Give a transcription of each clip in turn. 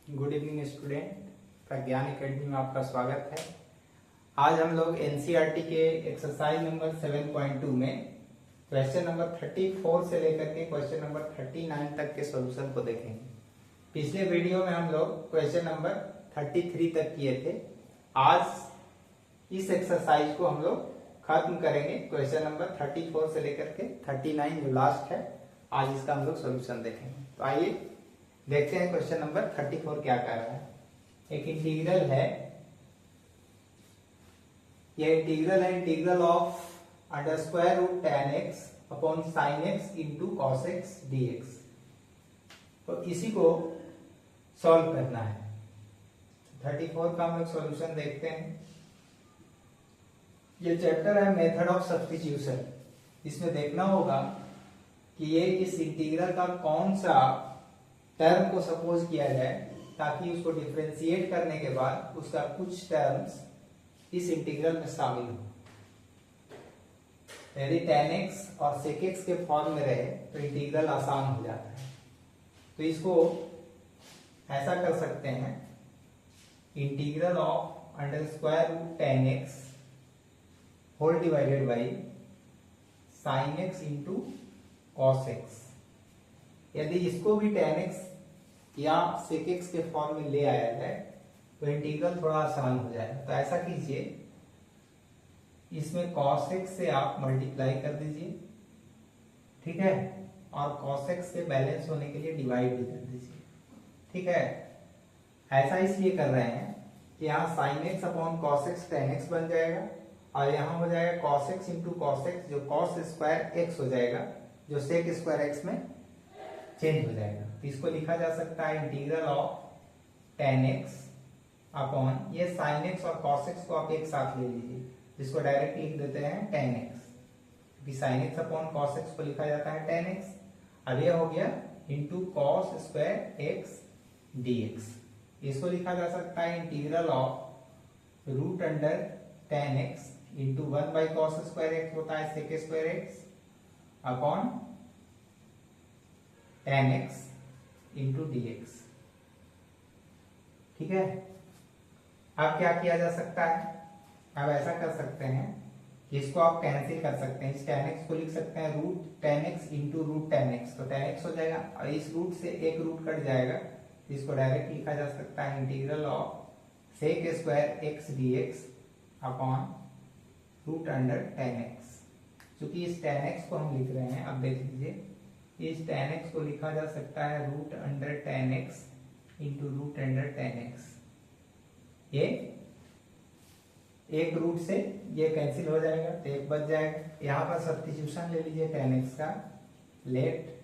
Good evening student, प्रज्ञान academy में आपका स्वागत है। आज हम लोग एनसीईआरटी के एक्सरसाइज नंबर 7.2 में क्वेश्चन नंबर 34 से लेकर के क्वेश्चन नंबर 39 तक के सॉल्यूशन को देखेंगे। पिछले वीडियो में हम लोग क्वेश्चन नंबर 33 तक किए थे। आज इस एक्सरसाइज को हम लोग खत्म करेंगे। क्वेश्चन नंबर 34 से लेकर के 39 जो लास्ट है, आज इसका हम लोग सॉल्यूशन देखेंगे। तो आइए देखते हैं क्वेश्चन नंबर 34 क्या कह रहा है। एक इंटीग्रल है, यह इंटीग्रल है integral of under square root tan x upon sin x into cos x dx। तो इसी को सॉल्व करना है। 34 का हम लोग सॉल्यूशन देखते हैं। ये चैप्टर है मेथड ऑफ सब्स्टिट्यूशन। इसमें देखना होगा कि ये इस इंटीग्रल का कौन सा टर्म को सपोज किया जाए ताकि उसको डिफरेंशिएट करने के बाद उसका कुछ टर्म्स इस इंटीग्रल में शामिल हो। यदि tan x और sec x के फॉर्म में रहे तो इंटीग्रल आसान हो जाता है। तो इसको ऐसा कर सकते हैं, integral of under square root tan x whole divided by sin x into cos x। यदि इसको भी tan x या sec x के फॉर्म में ले आया जाए तो इंटीग्रल थोड़ा आसान हो जाएगा। तो ऐसा कीजिए, इसमें cos x से आप मल्टीप्लाई कर दीजिए, ठीक है, और cos x से बैलेंस होने के लिए डिवाइड भी कर दीजिए, ठीक है। ऐसा इसलिए कर रहे हैं कि यहाँ sin x upon cos x tan x बन जाएगा और यहाँ हो जाएगा cos x into cos x, जो cos स्क्वायर x हो जाएगा, जो sec स्क्वायर x में चेंज हो जाएगा। तो इसको लिखा जा सकता है integral of tan x upon ये sin x और cos x को आप एक साथ ले लीजिए, जिसको डायरेक्ट लिख देते हैं tan x, क्योंकि sin x upon cos x को लिखा जाता है tan x। अब ये हो गया into cos square x dx। इसको लिखा जा सकता है integral of root under tan x into 1 by cos square x होता है sec square x upon tan x into dx, ठीक है। अब क्या किया जा सकता है, अब ऐसा कर सकते हैं कि इसको आप कैंसिल कर सकते हैं। इस tan x को लिख सकते हैं root tan x into root tan x, तो tan x हो जाएगा और इस रूट से एक रूट कट जाएगा, तो इसको डायरेक्ट लिखा जा सकता है integral of sec square x dx upon root under tan x। क्योंकि इस tan x को हम लिख रहे हैं, अब देख लीजिए, इस tan x को लिखा जा सकता है root under tan x into root under tan x। ये एक रूट से ये कैंसिल हो जाएगा तो एक बच जाएगा। यहाँ पर सब्स्टिट्यूशन ले लीजिए tan x का, let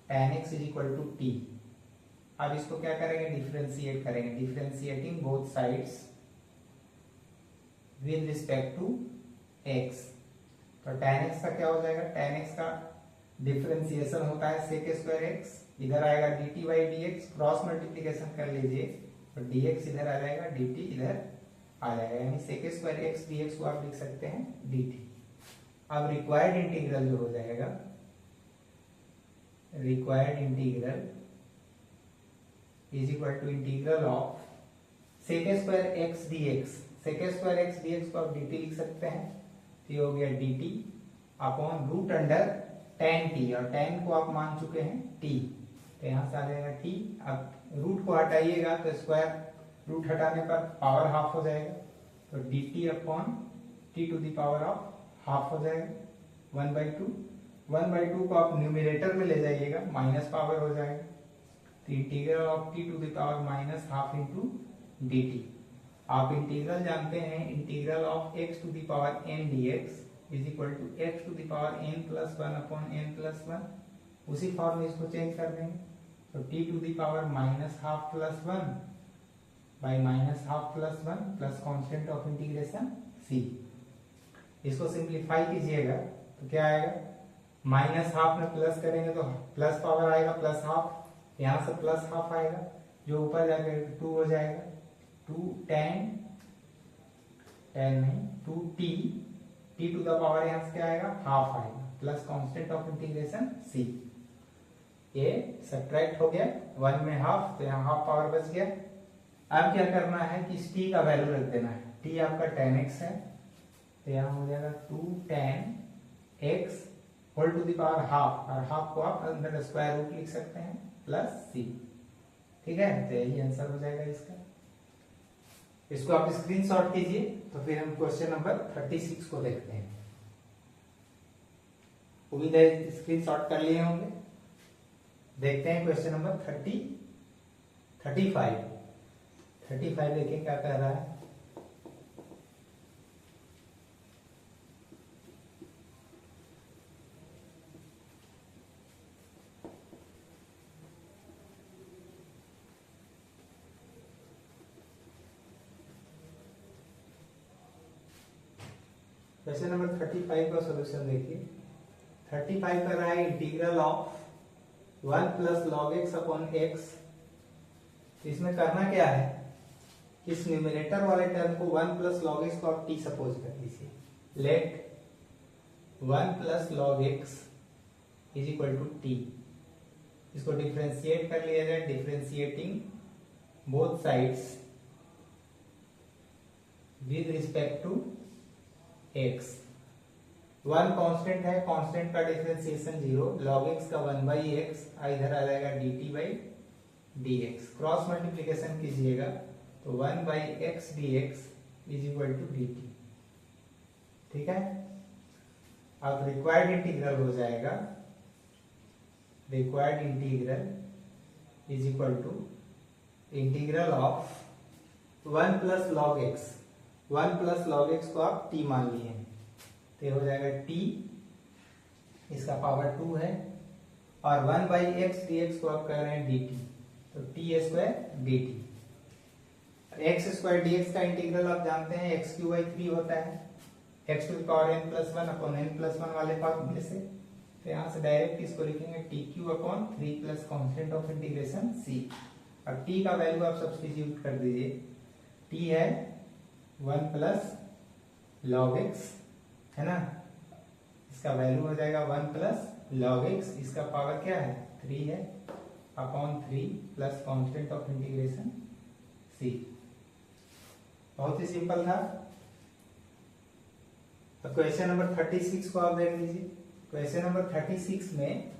tan x is equal to t। अब इसको क्या करेंगे, डिफरेंशिएट करेंगे, differentiating both sides with respect to x। तो tan x का क्या हो जाएगा, tan x का डिफरेंशिएशन होता है sec स्क्वायर x, इधर आएगा dt by dx, cross multiplication कर लीजिए तो dx इधर आ जाएगा, dt इधर आ जाएगा, यानी sec स्क्वायर x dx को आप लिख सकते हैं dt। अब रिक्वायर्ड इंटीग्रल जो हो जाएगा, required integral is equal to integral of sec square x dx। sec square x dx को आप dt लिख सकते हैं, तो ये हो गया dt upon root under tan t, और tan को आप मान चुके हैं t, तो यहां से आ जाएगा t। अब रूट को हटाइएगा तो स्क्वायर रूट हटाने पर पावर हाफ हो जाएगा, तो dt upon t to the power of half हो जाएगा 1/2। 1/2 को आप न्यूमरेटर में ले जाइएगा, माइनस पावर हो जाएगा, तो integral of t to the power minus half into dt। आप इंटीग्रल जानते हैं, integral of x to the power n dx is equal to x to the power n plus 1 upon n plus 1। उसी form में इसको change कर देंगे, तो t to the power minus half plus 1 by minus half plus 1 plus constant of integration c। इसको simplify कीजिएगा तो क्या आएगा, माइनस हाफ में प्लस करेंगे तो प्लस पावर आएगा प्लस हाफ, यहाँ से प्लस हाफ आएगा, जो ऊपर जाकर 2 हो जाएगा, 2 tan नहीं 2t, t to the power यहाँ से क्या आएगा, हाफ आएगा, plus constant of integration c। ये सब्ट्रैक्ट हो गया, 1 में हाफ, तो यहाँ हाफ पावर बच गया। अब क्या करना है कि इस t का वैल्यू रख देना है। t आपका tan x है, तो यहाँ हो जाएगा 2 tan x whole to the power half, और हाफ को आप अंदर स्क्वायर रूट लिख सकते हैं प्लस c। ठीक है, तो यही आंसर हो जाएगा इसका। इसको आप स्क्रीनशॉट कीजिए। तो फिर हम क्वेश्चन नंबर 36 को देखते हैं। उम्मीद है स्क्रीनशॉट कर लिए होंगे। देखते हैं क्वेश्चन नंबर 35 देखिए क्या कह रहा है। क्वेश्चन नंबर 35 का सॉल्यूशन देखिए। 35 कर रहा है integral of 1 plus log x upon x. इसमें करना क्या है, इस न्यूमरेटर वाले टर्म को 1 प्लस लॉग एक्स को आप टी सपोज कर लीजिए। Let 1 plus log x is equal to t. इसको डिफरेंशिएट कर लिया जाए, differentiating both sides with respect to x। 1 constant है, कांस्टेंट का डिफरेंशिएशन 0, log x का 1 बाई एक्स, इधर आ जाएगा dt by dx। Cross multiplication कीजिएगा तो 1 by x dx is equal to dt। ठीक है, अब रिक्वायर्ड इंटीग्रल हो जाएगा, required integral is equal to integral of 1 plus log x. 1 plus log x को आप t मान लिए हैं, तो हो जाएगा t, इसका पावर 2 है, और 1 बाई एक्स dx को आप कह रहे हैं dt, तो T square dt। X square dx का इंटीग्रल आप जानते हैं x क्यू बाई 3 होता है, x to the power n plus 1 upon n plus 1 वाले फॉर्मूले से। तो यहाँ से डायरेक्ट इसको लिखेंगे T Q upon 3 plus constant of integration c। अब t का वैल्यू आप सब्स्टिट्यूट कर दीजिए। t है 1 प्लस लॉग एक्स, है ना, इसका वैल्यू हो जाएगा 1 प्लस लॉग एक्स, इसका पावर क्या है 3 है, upon 3 plus constant of integration c। बहुत ही सिंपल था। तो क्वेश्चन नंबर 36 को आप देख लीजिए। क्वेश्चन नंबर 36 में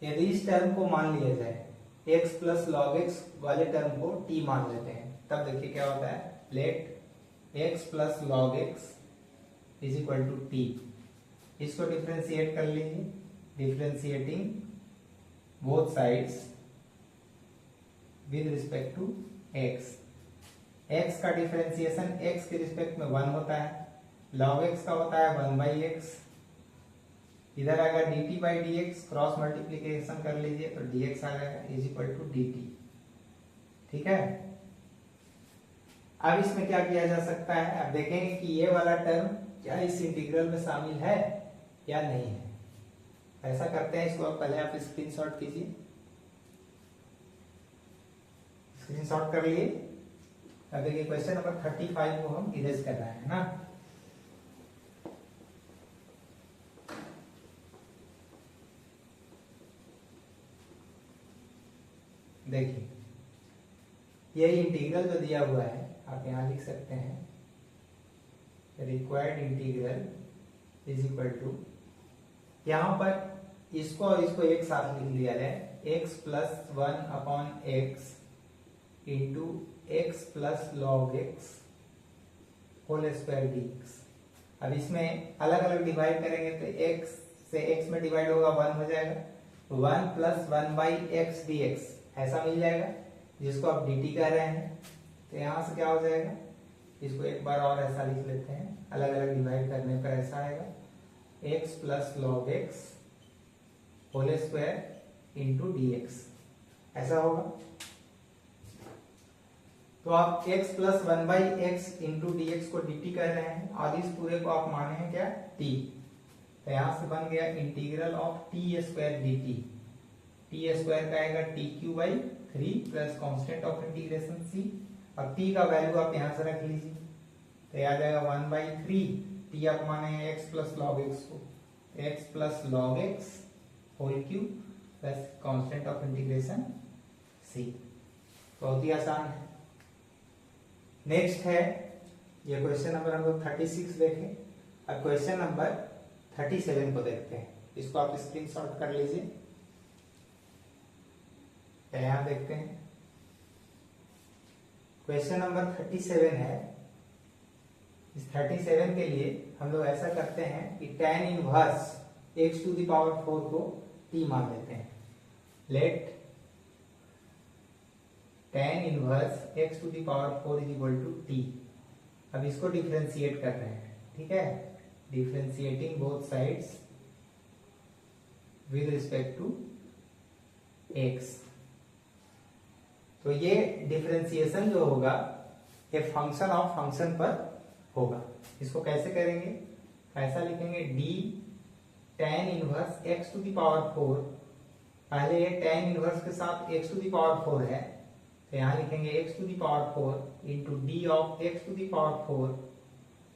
यदि इस टर्म को मान लिया जाए, x प्लस लॉग एक्स वाले टर्म को t मान लेते हैं, तब देखिए क्या होता है। Let x plus log x is equal to t. इसको डिफरेंशिएट कर लीजिए, differentiating both sides with respect to x। x का डिफरेंशिएशन x के रिस्पेक्ट में 1 होता है, log x का होता है 1 बाई एक्स, इधर आएगा dt by dx, cross multiplication कर लीजिए तो dx आ जाएगा इज इक्वल टू dt। ठीक है, अब इसमें क्या किया जा सकता है, अब देखेंगे कि ये वाला टर्म क्या इस इंटीग्रल में शामिल है या नहीं है। ऐसा करते हैं, इसको आप पहले आप स्क्रीनशॉट कीजिए। स्क्रीनशॉट कर लिए। अब देखिए क्वेश्चन नंबर 35 को हम इरेज कर रहे हैं ना। देखिए ये इंटीग्रल जो दिया हुआ है आप यहां लिख सकते हैं, required integral is equal to, यहां पर इसको और इसको एक साथ लिख लिया जाए, x plus 1 upon x into x plus log x whole square dx। अब इसमें अलग अलग डिवाइड करेंगे तो x से x में डिवाइड होगा 1 हो जाएगा, 1 प्लस 1 बाई एक्स dx ऐसा मिल जाएगा, जिसको आप dt कह रहे हैं। तो यहां से क्या हो जाएगा, इसको एक बार और ऐसा लिख लेते हैं, अलग अलग डिवाइड करने पर ऐसा आएगा, x plus log x whole square into dx ऐसा होगा। तो आप x plus 1 by x into dx को dt कर रहे हैं, और इस पूरे को आप माने हैं क्या t। तो यहां से बन गया integral of T square dt। T square का आएगा T Q by 3 plus constant of integration c। अब t का वैल्यू आप यहां से रख लीजिए, तो आ जाएगा 1 बाई 3, t आप माने हैं x प्लस लॉग एक्स को, x plus log x whole cube, plus constant of integration c। बहुत ही आसान है। नेक्स्ट है ये क्वेश्चन नंबर हम लोग 36 देखें। अब क्वेश्चन नंबर 37 को देखते हैं। इसको आप स्क्रीनशॉट कर लीजिए। यहां देखते हैं क्वेश्चन नंबर 37 है। इस 37 के लिए हम लोग ऐसा करते हैं कि tan inverse x to the power 4 को t मान लेते हैं। Let tan inverse x to the power 4 is equal to t। अब इसको डिफरेंशिएट कर रहे हैं, ठीक है, differentiating both sides with respect to x। तो ये डिफरेंशिएशन जो होगा ये फंक्शन ऑफ फंक्शन पर होगा। इसको कैसे करेंगे? ऐसा लिखेंगे d tan inverse x to the power 4। पहले ये tan इनवर्स के साथ x टू द पावर 4 है, तो यहां लिखेंगे x to the power 4 into d of x to the power 4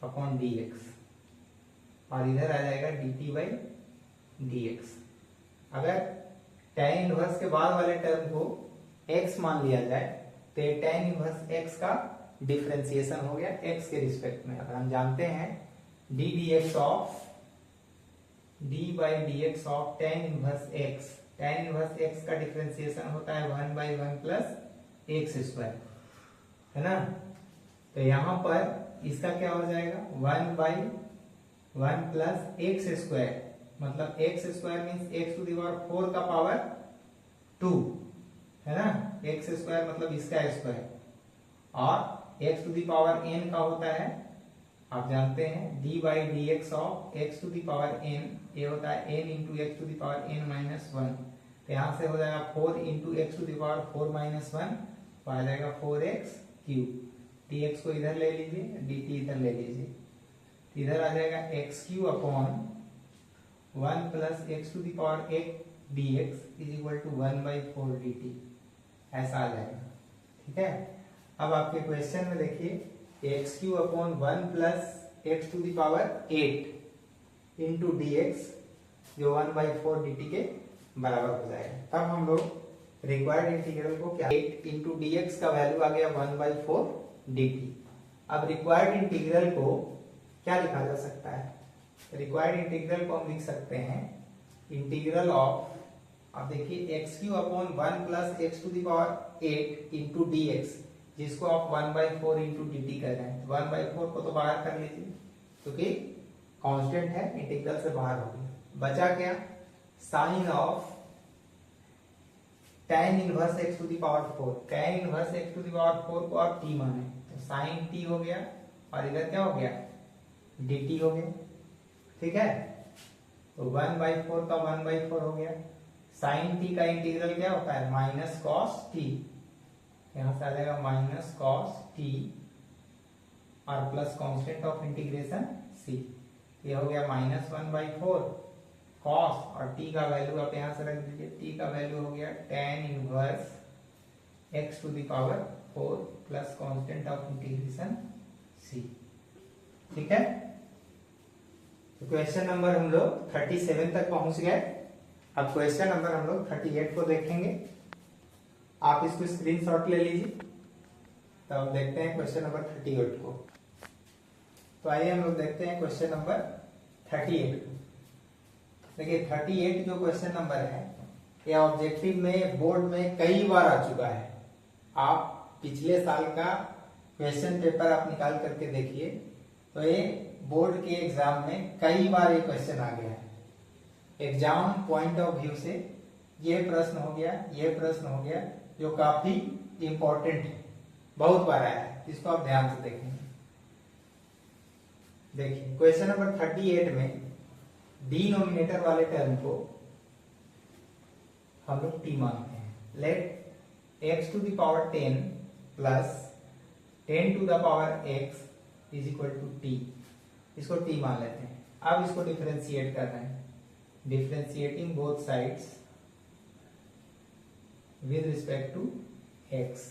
upon dx, और इधर आ जाएगा dt बाई dx। अगर tan इनवर्स के बाद वाले टर्म को x मान लिया जाए तो ये tan इनवर्स x का डिफरेंशिएशन हो गया x के रिस्पेक्ट में। अगर हम जानते हैं d dx of d by dx of tan inverse x, tan inverse x का डिफरेंशिएशन होता है 1 बाई 1 प्लस एक्स स्क्वायर, है ना। तो यहां पर इसका क्या हो जाएगा 1 बाई 1 प्लस एक्स स्क्वायर, मतलब x square means x to the power 4 का पावर 2, है ना। एक्स स्क्वायर मतलब इसका स्क्वायर, और x to the power n का होता है, आप जानते हैं d by D x of x to the power n, ये होता है n into x to the power n minus 1। तो यहां से हो जाएगा 4 into x to the power 4 minus 1, तो आ जाएगा 4x क्यूब। dx को इधर ले लीजिए, dt इधर ले लीजिए, इधर आ जाएगा x cube upon 1 plus x to the power 8 dx is equal to 1 by 4 dt, ऐसा आ जाएगा, ठीक है। अब आपके क्वेश्चन में देखिए x cube upon 1 plus x to the power 8 into dx जो 1 बाई 4 dt के बराबर हो जाएगा। तब हम लोग रिक्वायर्ड इंटीग्रल को क्या 8 इंटू डी एक्स का वैल्यू आ गया 1 बाई 4 dt। अब रिक्वायर्ड इंटीग्रल को क्या लिखा जा सकता है? रिक्वायर्ड इंटीग्रल को हम लिख सकते हैं इंटीग्रल ऑफ, अब देखिए x cube upon 1 plus x to the power 8 into d x, जिसको आप 1 बाई 4 इंटू डी टी कर रहे हैं। 1 बाई 4 को तो बाहर कर लीजिए क्योंकि कांस्टेंट है, इंटीग्रल से बाहर हो गया। बचा क्या? Sine of tan inverse x to the power 4, tan inverse x to the power 4 को आप t माने तो sin t हो गया, और इधर क्या हो गया dt हो गया, ठीक है। तो 1 बाई 4 का 1 बाई 4 हो गया। sin t का इंटीग्रल क्या होता है माइनस cos t, यहां से आ जाएगा माइनस cos t और plus constant of integration c, ये हो गया माइनस 1 बाई 4 cos, और t का वैल्यू आप यहां से रख दीजिए, t का वैल्यू हो गया tan inverse x to the power 4 plus constant of integration c, ठीक है। तो क्वेश्चन नंबर हम लोग 37 तक पहुंच गए। अब क्वेश्चन नंबर हम लोग 38 को देखेंगे। आप इसको स्क्रीनशॉट ले लीजिए, तो हम देखते हैं क्वेश्चन नंबर 38 को। तो आइए हम लोग देखते हैं क्वेश्चन नंबर 38 को। देखिए 38 जो क्वेश्चन नंबर है ये ऑब्जेक्टिव में बोर्ड में कई बार आ चुका है। आप पिछले साल का क्वेश्चन पेपर आप निकाल करके देखिए, तो ये बोर्ड के एग्जाम में कई बार ये क्वेश्चन आ गया है। एग्जाम पॉइंट ऑफ व्यू से ये प्रश्न हो गया, ये प्रश्न हो गया, जो काफी इंपॉर्टेंट है, बहुत बार आया है, इसको आप ध्यान से देखेंगे। देखिए क्वेश्चन नंबर 38 में डिनोमिनेटर वाले टर्म को हम लोग t मानते हैं। Let x to the power 10 plus 10 to the power x is equal to t, इसको t मान लेते हैं। अब इसको डिफरेंशिएट कर रहे हैं, differentiating both sides with respect to x।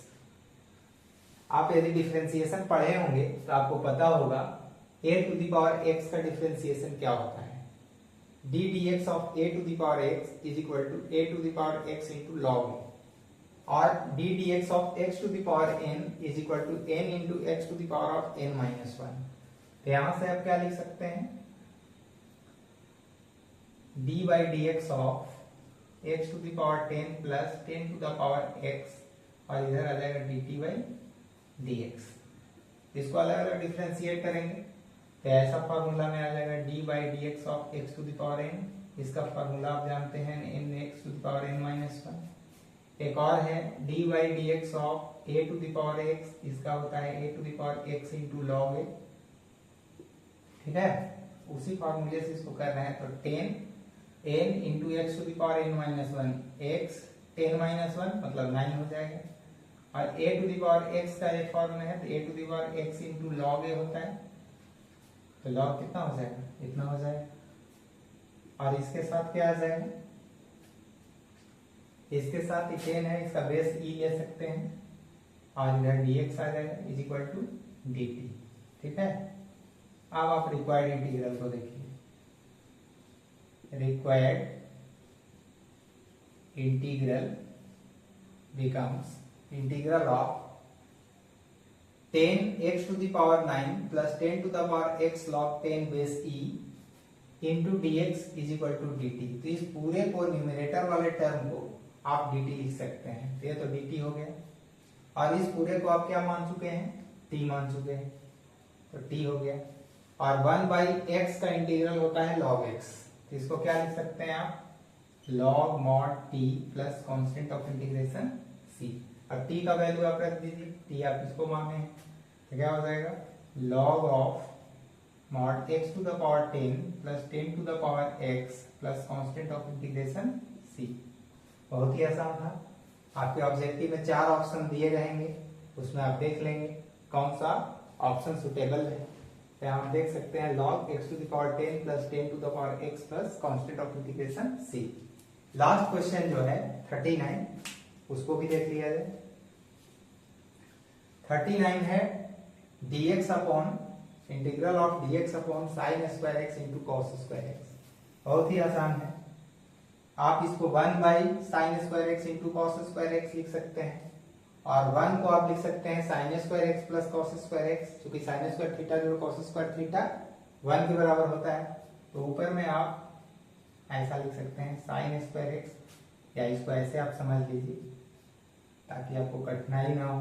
आप यदि डिफरेंशिएशन पढ़े होंगे तो आपको पता होगा a to the power x का डिफरेंशिएशन क्या होता है। D D x of A to the power X is equal to A to the power X into log A, और D D x of x to the power N is equal to N into x to the power of N minus one. तो यहां से आप क्या लिख सकते हैं, D by D x of x to the power ten plus ten to the power x, और इधर आ जाएगा d t by D x. इसको अलग अलग डिफ्रेंशिएट करेंगे तो ऐसा फॉर्मूला में आ जाएगा D by D x of x to the power N, इसका फॉर्मूला आप जानते हैं N X to the power N minus one. एक और है D by D x of A to the power X, इसका होता है A to the power X into log A, ठीक है। उसी फॉर्मूले से इसको कर रहे हैं, तो ten N into x to the power N minus one, X ten minus one मतलब 9 हो जाएगा, और A to the power X का एक फॉर्म में है तो A to the power X into log A होता है, तो लॉग कितना हो जाएगा, इतना हो जाएगा। और इसके साथ क्या आ जाएगा, इसके साथ 10 है, इसका बेस ई ले सकते हैं, और इधर dx आ जाएगा इज इक्वल टू dt, ठीक है। अब आप रिक्वायर्ड इंटीग्रल को देखिए, required integral becomes integral of 10x to the power 9 plus 10 to the power x log 10 base e into dx is equal to dt। तो इस पूरे को न्यूमरेटर वाले टर्म को आप dt लिख सकते हैं, तो ये तो dt हो गया, और इस पूरे को आप क्या मान चुके हैं, t मान चुके हैं, तो t हो गया। और 1 बाई x का इंटीग्रल होता है log x, तो इसको क्या लिख सकते हैं आप, log mod t plus constant of integration c। अब t का वैल्यू आप रख दीजिए, t आप इसको माने हैं, तो क्या हो जाएगा log of mod x to the power 10 plus 10 to the power x plus constant of integration c। बहुत ही आसान था। आपके ऑब्जेक्टिव में 4 ऑप्शन दिए रहेंगे, उसमें आप देख लेंगे कौन सा ऑप्शन सुटेबल है। तो हम देख सकते हैं log x to the power 10 plus 10 to the power x plus constant of integration c। Last question जो है 39, उसको भी देख लिया जाए। 39 है dx upon integral of dx upon sine square x into cos square x. बहुत ही आसान है, आप इसको 1 by sine square x into cos square x लिख सकते हैं, और 1 को आप लिख सकते हैं sign square x plus cos square x, क्योंकि साइन स्क्वायर थीटा जो कॉस स्क्वायर थीटा 1 के बराबर होता है। तो ऊपर में आप ऐसा लिख सकते हैं साइन स्क्वायर एक्स, या इसको ऐसे आप समझ लीजिए ताकि आपको कठिनाई ना हो,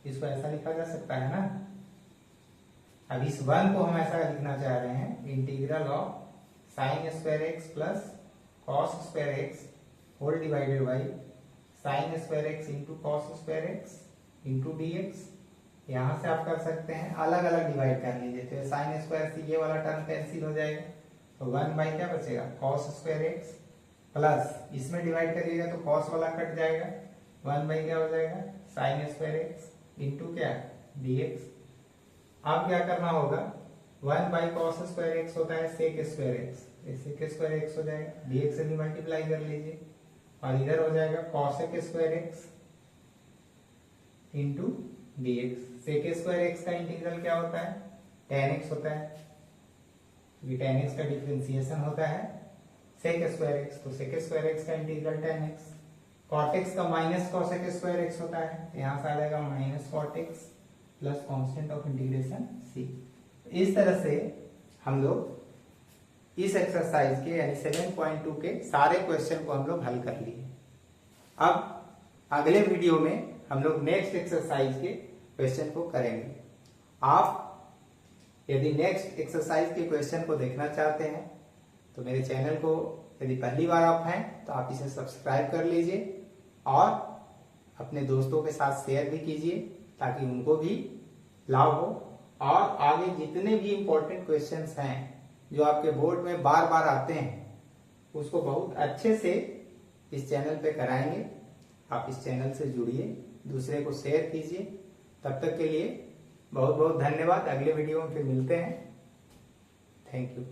इसको ऐसा लिखा जा सकता है ना। अब इस 1 को हम ऐसा लिखना चाह रहे हैं, integral of sine square x plus cos square x whole divided by sine square x into cos square x into dx। यहां से आप कर सकते हैं अलग अलग डिवाइड कर लीजिए, तो साइन स्क्वायर से ये वाला टर्म कैंसिल हो जाएगा, तो 1 बाई क्या बचेगा कॉस स्क्वायर एक्स, प्लस इसमें डिवाइड करिएगा तो कॉस वाला कट जाएगा, 1 बाई क्या हो जाएगा साइन स्क्वायर एक्स इंटू क्या dx। अब क्या करना होगा, 1 बाई कॉस स्क्वायर एक्स होता है sec square x, sec square x हो जाएगा, dx से भी मल्टीप्लाई कर लीजिए, और इधर हो जाएगा cosec square x into dx। Sec square x का इंटीग्रल क्या होता है, tan x होता है, क्योंकि tan x का डिफरेंशिएशन होता है सेक स्क्वायर एक्स, तो सेक स्क्वायर एक्स का integral tan x। cot x का माइनस कॉसेक स्क्वायर एक्स होता है, तो यहाँ से आ जाएगा minus cot x plus constant of integration c। इस तरह से हम लोग इस एक्सरसाइज के यानी 7.2 के सारे क्वेश्चन को हम लोग हल कर लिए। अब अगले वीडियो में हम लोग नेक्स्ट एक्सरसाइज के क्वेश्चन को करेंगे। आप यदि नेक्स्ट एक्सरसाइज के क्वेश्चन को देखना चाहते हैं तो मेरे चैनल को यदि पहली बार आप हैं तो आप इसे सब्सक्राइब कर लीजिए, और अपने दोस्तों के साथ शेयर भी कीजिए ताकि उनको भी लाभ हो, और आगे जितने भी इम्पोर्टेंट क्वेश्चंस हैं जो आपके बोर्ड में बार बार आते हैं उसको बहुत अच्छे से इस चैनल पे कराएंगे। आप इस चैनल से जुड़िए, दूसरे को शेयर कीजिए। तब तक के लिए बहुत बहुत धन्यवाद। अगले वीडियो में फिर मिलते हैं। Thank you.